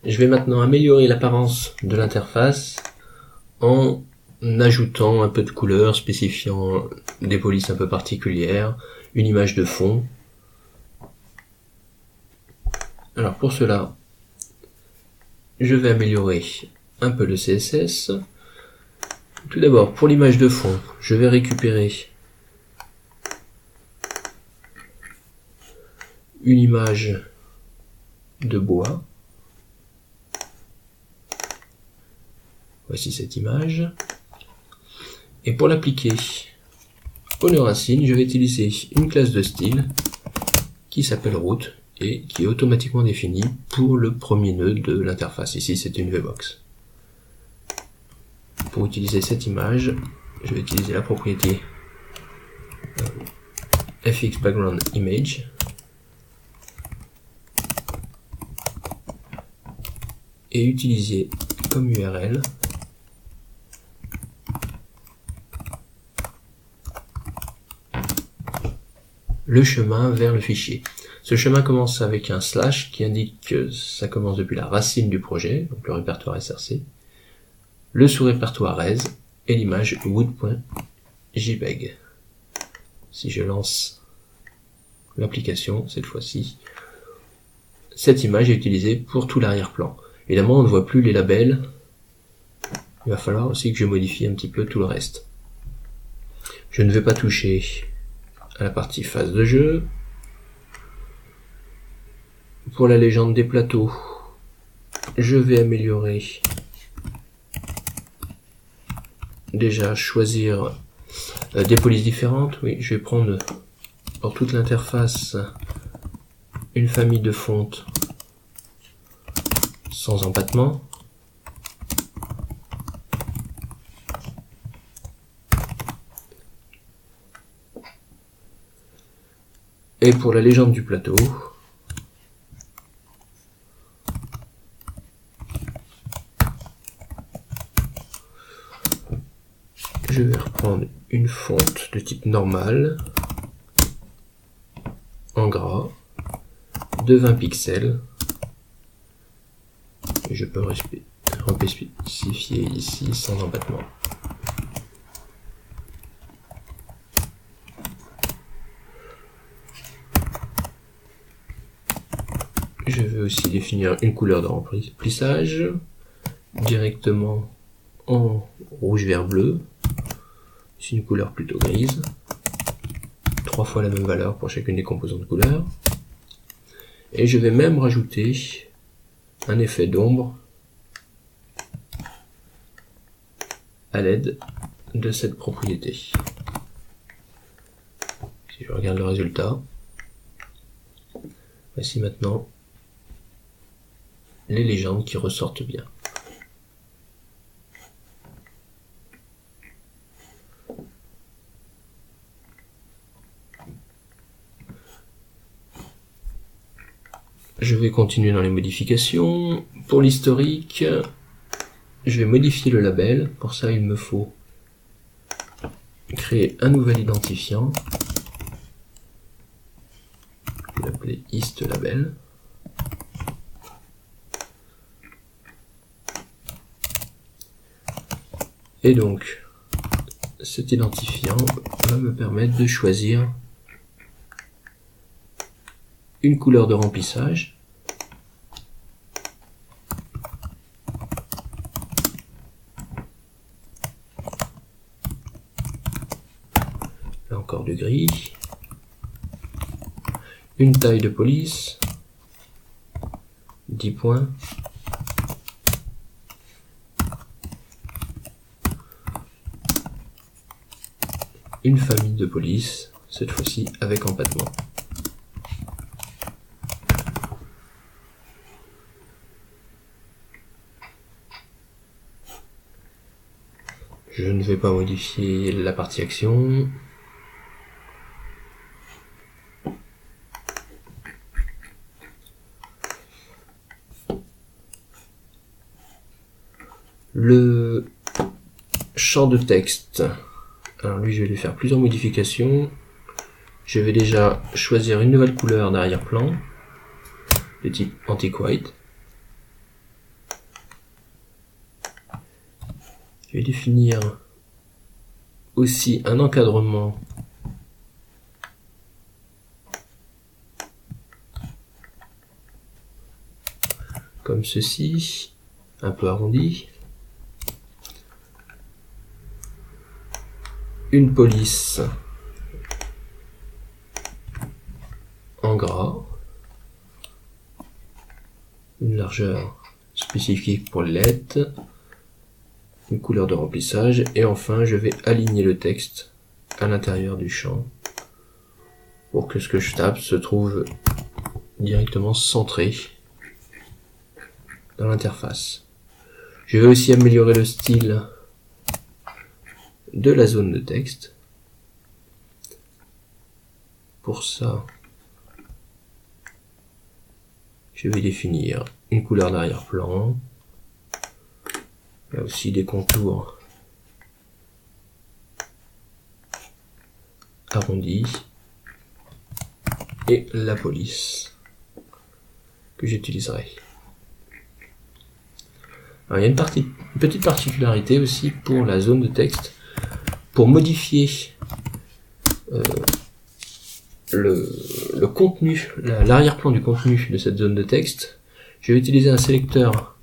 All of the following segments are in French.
Je vais maintenant améliorer l'apparence de l'interface en ajoutant un peu de couleur, spécifiant des polices un peu particulières, une image de fond. Alors pour cela, je vais améliorer un peu le CSS. Tout d'abord, pour l'image de fond, je vais récupérer une image de bois. Voici cette image. Et pour l'appliquer au nœud racine, je vais utiliser une classe de style qui s'appelle root et qui est automatiquement définie pour le premier nœud de l'interface. Ici, c'est une VBox. Pour utiliser cette image, je vais utiliser la propriété fx background image et utiliser comme URL le chemin vers le fichier. Ce chemin commence avec un slash qui indique que ça commence depuis la racine du projet, donc le répertoire src, le sous-répertoire res et l'image wood.jpeg. Si je lance l'application, cette fois-ci, cette image est utilisée pour tout l'arrière-plan. Évidemment, on ne voit plus les labels. Il va falloir aussi que je modifie un petit peu tout le reste. Je ne vais pas toucher à la partie phase de jeu. Pour la légende des plateaux, je vais améliorer, déjà choisir des polices différentes. Oui, je vais prendre pour toute l'interface une famille de fontes sans empattement. Et pour la légende du plateau, je vais reprendre une fonte de type normal, en gras, de 20 pixels. Et je peux spécifier ici sans empattement. Je vais aussi définir une couleur de remplissage directement en rouge vert bleu. C'est une couleur plutôt grise. 3 fois la même valeur pour chacune des composantes de couleur. Et je vais même rajouter un effet d'ombre à l'aide de cette propriété. Si je regarde le résultat, voici maintenant les légendes qui ressortent bien. Je vais continuer dans les modifications. Pour l'historique, je vais modifier le label. Pour ça, il me faut créer un nouvel identifiant. Je vais l'appeler hist_label. Et donc, cet identifiant va me permettre de choisir une couleur de remplissage. Là encore du gris. Une taille de police. 10 points. Une famille de police, cette fois-ci avec empattement. Je ne vais pas modifier la partie action. Le champ de texte. Alors lui, je vais lui faire plusieurs modifications. Je vais déjà choisir une nouvelle couleur d'arrière-plan, de type antique white. Je vais définir aussi un encadrement comme ceci, un peu arrondi. Une police en gras. Une largeur spécifique pour les lettres. Une couleur de remplissage. Et enfin, je vais aligner le texte à l'intérieur du champ pour que ce que je tape se trouve directement centré dans l'interface. Je vais aussi améliorer le style de la zone de texte. Pour ça, je vais définir une couleur d'arrière-plan. Il y a aussi des contours arrondis et la police que j'utiliserai. Alors, il y a une petite particularité aussi pour la zone de texte. Pour modifier le contenu, l'arrière-plan du contenu de cette zone de texte, je vais utiliser un sélecteur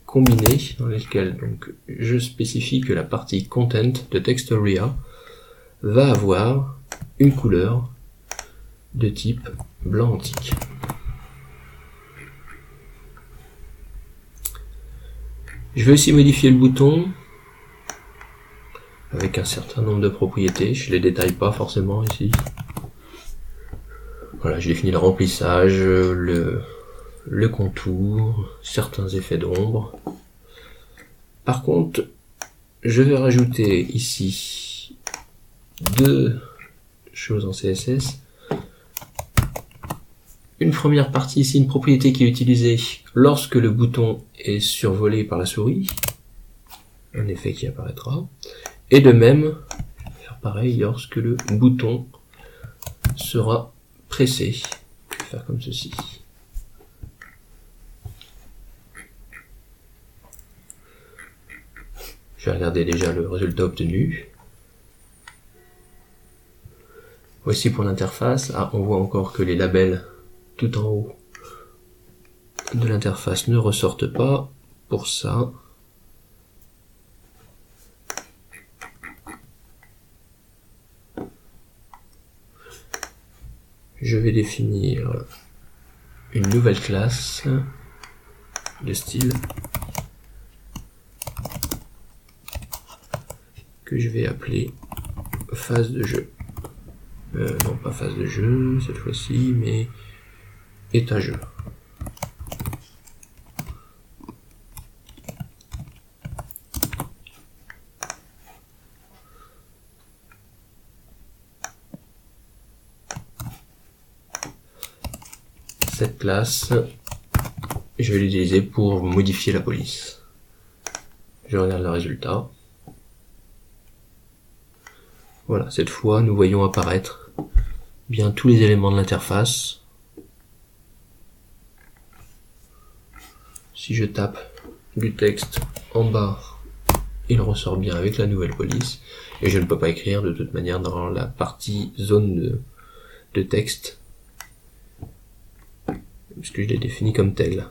combiné dans lequel donc je spécifie que la partie content de Textoria va avoir une couleur de type blanc antique. Je vais aussi modifier le bouton avec un certain nombre de propriétés. Je les détaille pas forcément ici. Voilà, je définis le remplissage, le contour, certains effets d'ombre. Par contre, je vais rajouter ici deux choses en CSS. Une première partie ici, une propriété qui est utilisée lorsque le bouton est survolé par la souris. Un effet qui apparaîtra. Et de même, je vais faire pareil lorsque le bouton sera pressé. Je vais faire comme ceci. Je vais regarder déjà le résultat obtenu. Voici pour l'interface. Ah, on voit encore que les labels tout en haut de l'interface ne ressortent pas. Pour ça, je vais définir une nouvelle classe de style que je vais appeler phase de jeu. Non, pas phase de jeu cette fois-ci, mais état jeu. Cette classe, je vais l'utiliser pour modifier la police. Je regarde le résultat. Voilà, cette fois, nous voyons apparaître bien tous les éléments de l'interface. Si je tape du texte en bas, il ressort bien avec la nouvelle police. Et je ne peux pas écrire de toute manière dans la partie zone de texte, puisque je l'ai défini comme tel.